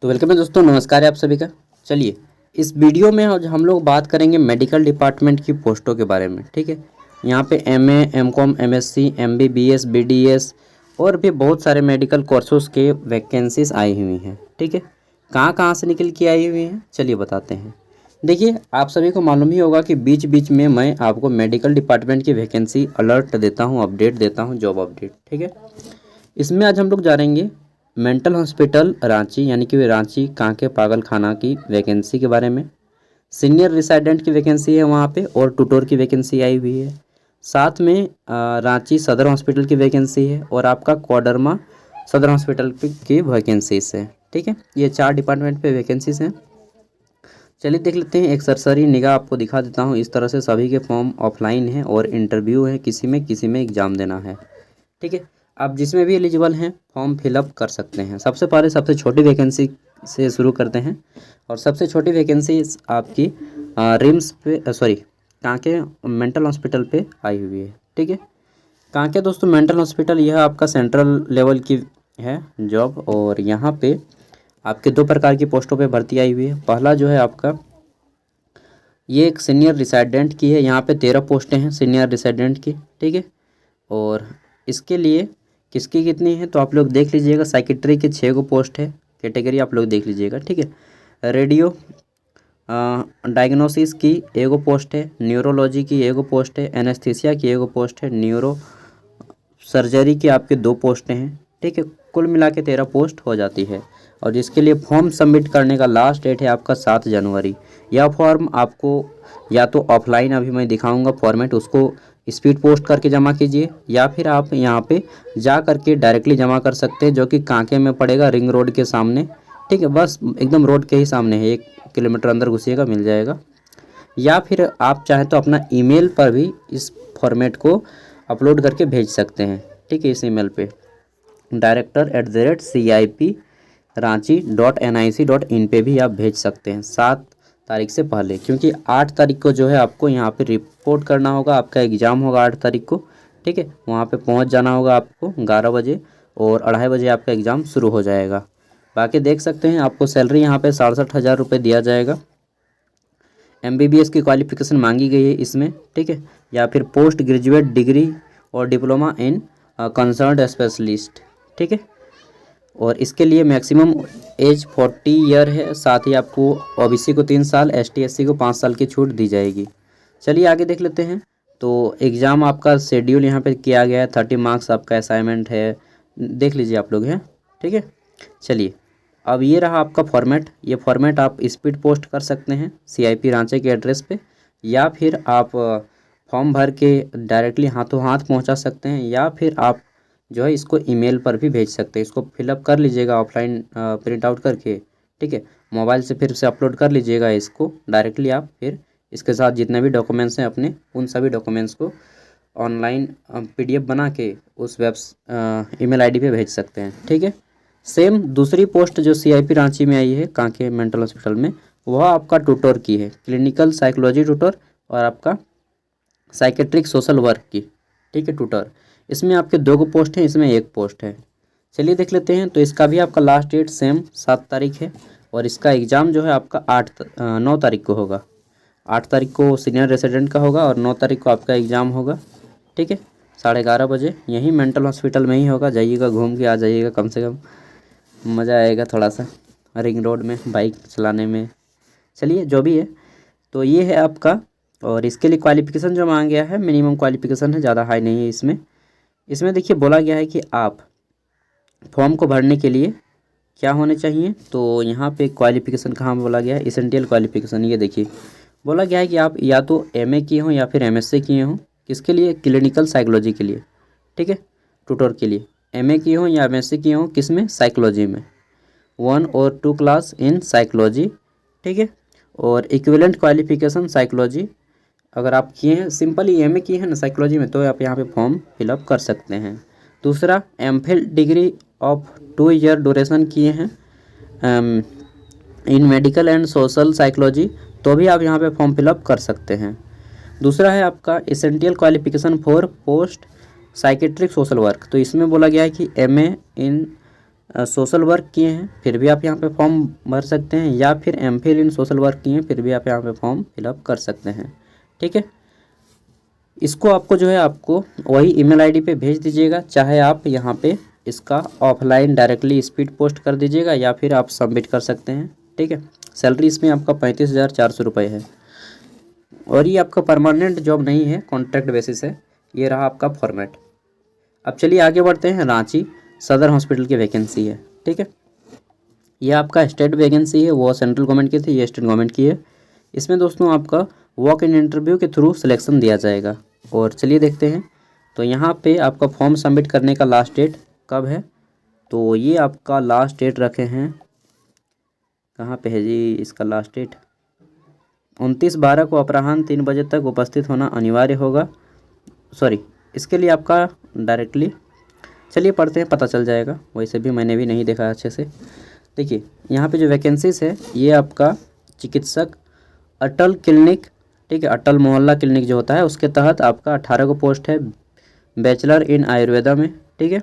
तो वेलकम है दोस्तों, नमस्कार है आप सभी का। चलिए, इस वीडियो में आज हम लोग बात करेंगे मेडिकल डिपार्टमेंट की पोस्टों के बारे में। ठीक है, यहाँ पे MA, MCom, MSc, MBBS, BDS और भी बहुत सारे मेडिकल कोर्सेज के वैकेंसीज आई हुई हैं। ठीक है, कहाँ कहाँ से निकल के आई हुई हैं, चलिए बताते हैं। देखिए, आप सभी को मालूम ही होगा कि बीच बीच में मैं आपको मेडिकल डिपार्टमेंट की वैकेंसी अलर्ट देता हूँ, अपडेट देता हूँ, जॉब अपडेट। ठीक है, इसमें आज हम लोग जानेंगे मेंटल हॉस्पिटल रांची यानी कि रांची कांके पागल खाना की वैकेंसी के बारे में। सीनियर रेसिडेंट की वैकेंसी है वहाँ पे, और ट्यूटर की वैकेंसी आई हुई है। साथ में रांची सदर हॉस्पिटल की वैकेंसी है, और आपका कोडरमा सदर हॉस्पिटल की वैकेंसीज है। ठीक है, ये 4 डिपार्टमेंट पे वैकेंसीज हैं। चलिए देख लेते हैं, एक सरसरी निगाह आपको दिखा देता हूँ। इस तरह से सभी के फॉर्म ऑफलाइन है और इंटरव्यू है, किसी में एग्ज़ाम देना है। ठीक है, आप जिसमें भी एलिजिबल हैं फॉर्म फिलअप कर सकते हैं। सबसे पहले सबसे छोटी वैकेंसी से शुरू करते हैं, और सबसे छोटी वैकेंसी आपकी रिम्स पे कांके मेंटल हॉस्पिटल पे आई हुई है। ठीक है, कांके दोस्तों मेंटल हॉस्पिटल यह आपका सेंट्रल लेवल की है जॉब, और यहाँ पे आपके 2 प्रकार की पोस्टों पे भर्ती आई हुई है। पहला जो है आपका ये एक सीनियर रेसिडेंट की है, यहाँ पे 13 पोस्टें हैं सीनियर रेसिडेंट की। ठीक है, और इसके लिए किसकी कितनी है तो आप लोग देख लीजिएगा। साइकेट्री की 6 पोस्ट है, कैटेगरी आप लोग देख लीजिएगा। ठीक है, रेडियो डायग्नोसिस की 1 पोस्ट है, न्यूरोलॉजी की 1 पोस्ट है, एनेस्थीसिया की 1 पोस्ट है, न्यूरो सर्जरी की आपके 2 पोस्टें हैं। ठीक है, कुल मिला के 13 पोस्ट हो जाती है। और जिसके लिए फॉर्म सबमिट करने का लास्ट डेट है आपका 7 जनवरी। यह फॉर्म आपको या तो ऑफलाइन अभी मैं दिखाऊंगा फॉर्मेट, उसको स्पीड पोस्ट करके जमा कीजिए, या फिर आप यहाँ पे जा करके डायरेक्टली जमा कर सकते हैं, जो कि कांके में पड़ेगा, रिंग रोड के सामने। ठीक है, बस एकदम रोड के ही सामने है, 1 किलोमीटर अंदर घुसिएगा मिल जाएगा। या फिर आप चाहें तो अपना ईमेल पर भी इस फॉर्मेट को अपलोड करके भेज सकते हैं। ठीक है, इस ईमेल पे director@cip.ranchi.nic.in पे भी आप भेज सकते हैं 7 तारीख से पहले, क्योंकि 8 तारीख को जो है आपको यहाँ पे रिपोर्ट करना होगा। आपका एग्ज़ाम होगा 8 तारीख को। ठीक है, वहाँ पे पहुँच जाना होगा आपको 11 बजे, और 2:30 बजे आपका एग्ज़ाम शुरू हो जाएगा। बाकी देख सकते हैं आपको सैलरी यहाँ पे 67,000 रुपये दिया जाएगा। एमबीबीएस की क्वालिफिकेशन मांगी गई है इसमें। ठीक है, या फिर पोस्ट ग्रेजुएट डिग्री और डिप्लोमा इन कंसर्न्ड स्पेशलिस्ट। ठीक है, और इसके लिए मैक्सिमम एज 40 ईयर है। साथ ही आपको ओबीसी को 3 साल, एसटी एससी को 5 साल की छूट दी जाएगी। चलिए आगे देख लेते हैं। तो एग्ज़ाम आपका शेड्यूल यहाँ पे किया गया है, 30 मार्क्स आपका असाइनमेंट है, देख लीजिए आप लोग हैं। ठीक है, चलिए अब ये रहा आपका फॉर्मेट। ये फॉर्मेट आप स्पीड पोस्ट कर सकते हैं CIP रांची के एड्रेस पे, या फिर आप फॉर्म भर के डायरेक्टली हाथों हाथ पहुंचा सकते हैं, या फिर आप जो है इसको ईमेल पर भी भेज सकते हैं। इसको फिलअप कर लीजिएगा ऑफलाइन प्रिंट आउट करके। ठीक है, मोबाइल से फिर से अपलोड कर लीजिएगा इसको डायरेक्टली आप, फिर इसके साथ जितने भी डॉक्यूमेंट्स हैं अपने, उन सभी डॉक्यूमेंट्स को ऑनलाइन PDF बना के उस ईमेल ID पे भेज सकते हैं। ठीक है, सेम दूसरी पोस्ट जो CIP रांची में आई है कांके मेंटल हॉस्पिटल में, वह आपका ट्यूटर की है, क्लिनिकल साइकोलॉजी ट्यूटर, और आपका साइकेट्रिक सोशल वर्क की। ठीक है, ट्यूटर। इसमें आपके 2 पोस्ट हैं, इसमें 1 पोस्ट है। चलिए देख लेते हैं। तो इसका भी आपका लास्ट डेट सेम 7 तारीख है, और इसका एग्ज़ाम जो है आपका 9 तारीख को होगा। 8 तारीख को सीनियर रेसिडेंट का होगा, और 9 तारीख को आपका एग्ज़ाम होगा। ठीक है, 11:30 बजे यहीं मेंटल हॉस्पिटल में ही होगा। जाइएगा, घूम के आ जाइएगा, कम से कम मज़ा आएगा थोड़ा सा रिंग रोड में बाइक चलाने में। चलिए जो भी है, तो ये है आपका। और इसके लिए क्वालिफ़िकेशन जो मांगा गया है मिनिमम क्वालिफ़िकेशन है, ज़्यादा हाई नहीं है इसमें देखिए बोला गया है कि आप फॉर्म को भरने के लिए क्या होने चाहिए। तो यहाँ पे क्वालिफ़िकेशन कहाँ बोला गया है, एसेंशियल क्वालिफ़िकेशन, ये देखिए बोला गया है कि आप या तो MA किए हों या फिर MSc किए हों। किसके लिए, क्लिनिकल साइकोलॉजी के लिए। ठीक है, ट्यूटर के लिए MA किए हों या MSc किए हों, किस में, साइकोलॉजी में, 1 और 2 क्लास इन साइकोलॉजी। ठीक है, और इक्विवेलेंट क्वालिफ़िकेशन साइकोलॉजी अगर आप किए हैं, सिंपली MA किए हैं ना साइकोलॉजी में, तो आप यहाँ पे फॉर्म फिलअप कर सकते हैं। दूसरा, MPhil degree of 2 year duration किए हैं इन मेडिकल एंड सोशल साइकोलॉजी, तो भी आप यहाँ पे फॉर्म फिलअप कर सकते हैं। दूसरा है आपका essential qualification for post psychiatric social work. तो इसमें बोला गया है कि MA इन सोशल वर्क किए हैं फिर भी आप यहाँ पे फॉर्म भर सकते हैं, या फिर एमफिल इन सोशल वर्क किए हैं फिर भी आप यहाँ पे फॉर्म फिलअप कर सकते हैं। ठीक है, इसको आपको जो है आपको वही ईमेल आईडी पे भेज दीजिएगा, चाहे आप यहाँ पे इसका ऑफलाइन डायरेक्टली स्पीड पोस्ट कर दीजिएगा या फिर आप सबमिट कर सकते हैं। ठीक है, सैलरी इसमें आपका 35,400 रुपये है, और ये आपका परमानेंट जॉब नहीं है, कॉन्ट्रैक्ट बेसिस है। ये रहा आपका फॉर्मेट। अब चलिए आगे बढ़ते हैं। रांची सदर हॉस्पिटल की वैकेंसी है। ठीक है, ये आपका स्टेट वैकेंसी है, वो सेंट्रल गवर्नमेंट की थी, ये स्टेट गवर्नमेंट की है। इसमें दोस्तों आपका वॉक इन इंटरव्यू के थ्रू सिलेक्शन दिया जाएगा। और चलिए देखते हैं, तो यहाँ पे आपका फॉर्म सबमिट करने का लास्ट डेट कब है, तो ये आपका लास्ट डेट रखे हैं, कहाँ पे है जी इसका लास्ट डेट, 29/12 को अपराह्न 3 बजे तक उपस्थित होना अनिवार्य होगा। सॉरी, इसके लिए आपका डायरेक्टली, चलिए पढ़ते हैं, पता चल जाएगा, वैसे भी मैंने भी नहीं देखा अच्छे से। देखिए यहाँ पे जो वैकेंसीज है, ये आपका चिकित्सक अटल क्लिनिक, ठीक है, अटल मोहल्ला क्लिनिक जो होता है उसके तहत आपका 18 को पोस्ट है, बैचलर इन आयुर्वेदा में। ठीक है,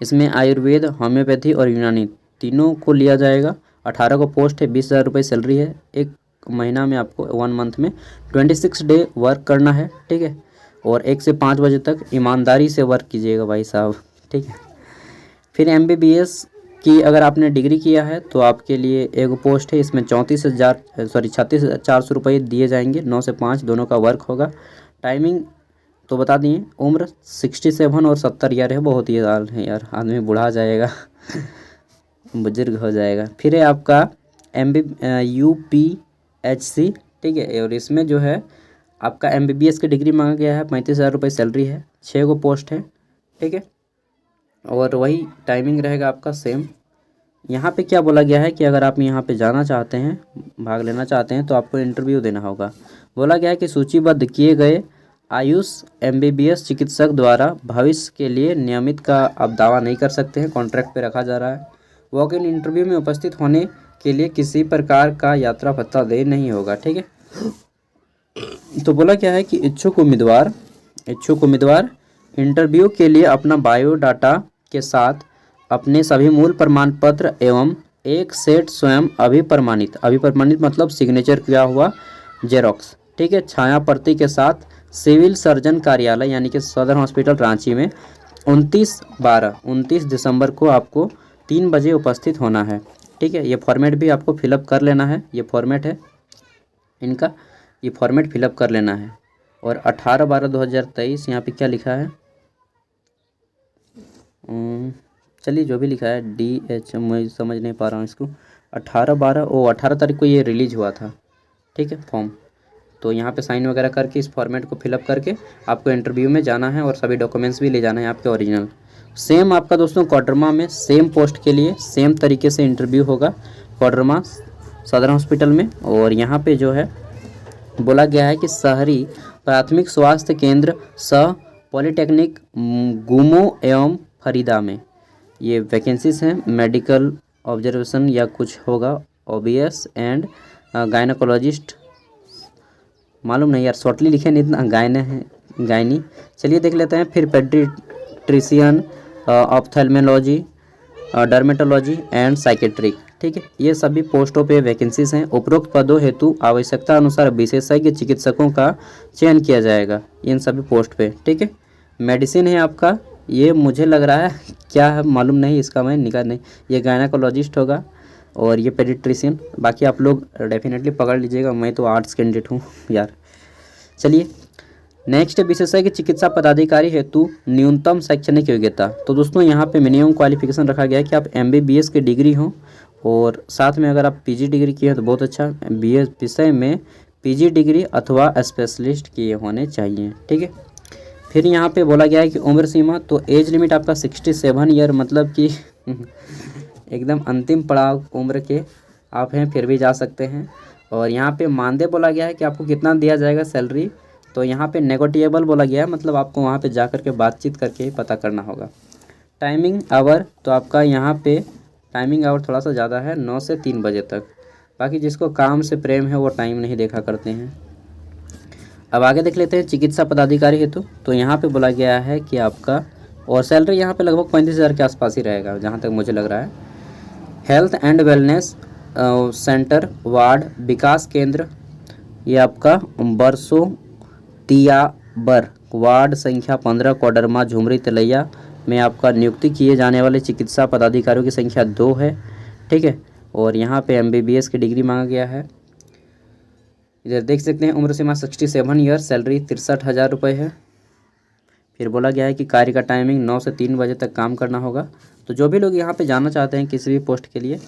इसमें आयुर्वेद, होम्योपैथी और यूनानी तीनों को लिया जाएगा। 18 को पोस्ट है, 20,000 रुपये सैलरी है, एक महीना में आपको 1 मंथ में 26 डे वर्क करना है। ठीक है, और 1 से 5 बजे तक ईमानदारी से वर्क कीजिएगा भाई साहब। ठीक है, फिर MBBS की अगर आपने डिग्री किया है तो आपके लिए एक पोस्ट है, इसमें 36,400 रुपये दिए जाएंगे, 9 से 5 दोनों का वर्क होगा। टाइमिंग तो बता दिए, उम्र 67 और 70 ईयर है, बहुत ही साल है यार, आदमी बूढ़ा जाएगा बुजुर्ग हो जाएगा। फिर है आपका UPHC, ठीक है, और इसमें जो है आपका MBBS की डिग्री मांगा गया है, 35,000 रुपये सैलरी है, 6 को पोस्ट है। ठीक है, और वही टाइमिंग रहेगा आपका सेम। यहाँ पे क्या बोला गया है कि अगर आप यहाँ पे जाना चाहते हैं, भाग लेना चाहते हैं, तो आपको इंटरव्यू देना होगा। बोला गया है कि सूचीबद्ध किए गए आयुष MBBS चिकित्सक द्वारा भविष्य के लिए नियमित का आप दावा नहीं कर सकते हैं, कॉन्ट्रैक्ट पे रखा जा रहा है। वॉक इन इंटरव्यू में उपस्थित होने के लिए किसी प्रकार का यात्रा भत्ता देय नहीं होगा। ठीक है, तो बोला क्या है कि इच्छुक उम्मीदवार इंटरव्यू के लिए अपना बायोडाटा के साथ अपने सभी मूल प्रमाण पत्र एवं एक सेट स्वयं अभिप्रमाणित मतलब सिग्नेचर किया हुआ जेरोक्स, ठीक है, छाया प्रति के साथ सिविल सर्जन कार्यालय यानी कि सदर हॉस्पिटल रांची में 29 दिसंबर को आपको 3 बजे उपस्थित होना है। ठीक है, ये फॉर्मेट भी आपको फिलअप कर लेना है, ये फॉर्मेट है इनका, ये फॉर्मेट फिलअप कर लेना है। और 18/12/2023 यहाँ पे क्या लिखा है, चलिए जो भी लिखा है DH, मैं समझ नहीं पा रहा हूँ इसको। 18 तारीख को ये रिलीज हुआ था। ठीक है, फॉर्म, तो यहाँ पे साइन वगैरह करके इस फॉर्मेट को फिलअप करके आपको इंटरव्यू में जाना है, और सभी डॉक्यूमेंट्स भी ले जाना है आपके ओरिजिनल। सेम आपका दोस्तों कोडरमा में सेम पोस्ट के लिए सेम तरीके से इंटरव्यू होगा कोडरमा सदर हॉस्पिटल में। और यहाँ पे जो है बोला गया है कि शहरी प्राथमिक स्वास्थ्य केंद्र सह पॉलिटेक्निक गुमो एवं फरीदा में ये वैकेंसीज हैं। मेडिकल ऑब्जर्वेशन या कुछ होगा, OBS एंड गायनोकोलॉजिस्ट, मालूम नहीं यार, शॉर्टली लिखे नहीं, इतना गायनी। चलिए देख लेते हैं। फिर paediatrician, ophthalmology, dermatology and psychiatric, ठीक है, ये सभी पोस्टों पे वैकेंसीज हैं। उपरोक्त पदों हेतु आवश्यकता अनुसार विशेषज्ञ चिकित्सकों का चयन किया जाएगा इन सभी पोस्ट पे। ठीक है, मेडिसिन है आपका, ये मुझे लग रहा है क्या है मालूम नहीं, इसका मैं निकाल नहीं, ये गायनाकोलॉजिस्ट होगा, और ये पेडिट्रिशियन, बाकी आप लोग डेफिनेटली पकड़ लीजिएगा, मैं तो आर्ट्स कैंडिडेट हूँ यार। चलिए नेक्स्ट, विशेषज्ञ चिकित्सा पदाधिकारी हेतु न्यूनतम शैक्षणिक योग्यता। तो दोस्तों यहाँ पे मिनिमम क्वालिफिकेशन रखा गया है कि आप MBBS की डिग्री हो, और साथ में अगर आप PG डिग्री किए हैं तो बहुत अच्छा, BS विषय में PG डिग्री अथवा स्पेशलिस्ट किए होने चाहिए। ठीक है, फिर यहाँ पे बोला गया है कि उम्र सीमा, तो एज लिमिट आपका 67 ईयर, मतलब कि एकदम अंतिम पड़ाव उम्र के आप हैं, फिर भी जा सकते हैं। और यहाँ पे मानदेय बोला गया है कि आपको कितना दिया जाएगा सैलरी, तो यहाँ पे नेगोटिएबल बोला गया है, मतलब आपको वहाँ पे जा कर के बातचीत करके ही पता करना होगा। टाइमिंग आवर, तो आपका यहाँ पे टाइमिंग आवर थोड़ा सा ज़्यादा है, 9 से 3 बजे तक। बाकी जिसको काम से प्रेम है वो टाइम नहीं देखा करते हैं। अब आगे देख लेते हैं चिकित्सा पदाधिकारी हेतु। तो यहाँ पे बोला गया है कि आपका और सैलरी यहाँ पे लगभग 35,000 के आसपास ही रहेगा जहाँ तक मुझे लग रहा है। Health and wellness centre ward विकास केंद्र, ये आपका बरसों तियाबर वार्ड संख्या 15 कोडरमा झुमरी तलैया में आपका नियुक्ति किए जाने वाले चिकित्सा पदाधिकारियों की संख्या 2 है। ठीक है, और यहाँ पे MBBS की डिग्री मांगा गया है। इधर देख सकते हैं उम्र सीमा 67 ईयर, सैलरी 63,000 रुपये है। फिर बोला गया है कि कार्य का टाइमिंग 9 से 3 बजे तक काम करना होगा। तो जो भी लोग यहाँ पे जाना चाहते हैं किसी भी पोस्ट के लिए,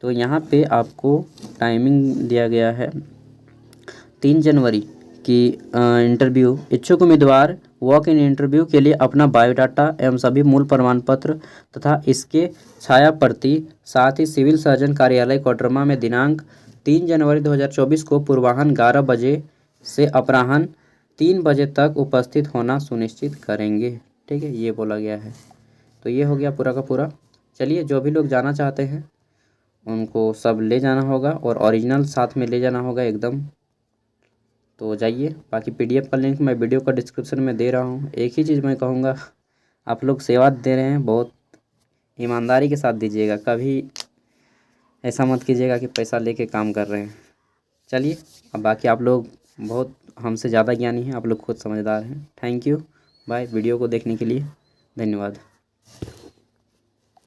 तो यहाँ पे आपको टाइमिंग दिया गया है 3 जनवरी की इंटरव्यू। इच्छुक उम्मीदवार वॉक इन इंटरव्यू के लिए अपना बायोडाटा एवं सभी मूल प्रमाण पत्र तथा इसके छाया प्रति, साथ ही सिविल सर्जन कार्यालय कोडरमा में दिनांक 3 जनवरी 2024 को पूर्वाह्न 11 बजे से अपराह्न 3 बजे तक उपस्थित होना सुनिश्चित करेंगे। ठीक है, ये बोला गया है। तो ये हो गया पूरा का पूरा। चलिए, जो भी लोग जाना चाहते हैं उनको सब ले जाना होगा और ओरिजिनल साथ में ले जाना होगा एकदम। तो जाइए, बाकी PDF का लिंक मैं वीडियो का डिस्क्रिप्शन में दे रहा हूँ। एक ही चीज़ मैं कहूँगा, आप लोग सेवा दे रहे हैं, बहुत ईमानदारी के साथ दीजिएगा, कभी ऐसा मत कीजिएगा कि पैसा लेके काम कर रहे हैं। चलिए, अब बाकी आप लोग बहुत हमसे ज़्यादा ज्ञानी हैं, आप लोग खुद समझदार हैं। Thank you, bye. वीडियो को देखने के लिए धन्यवाद।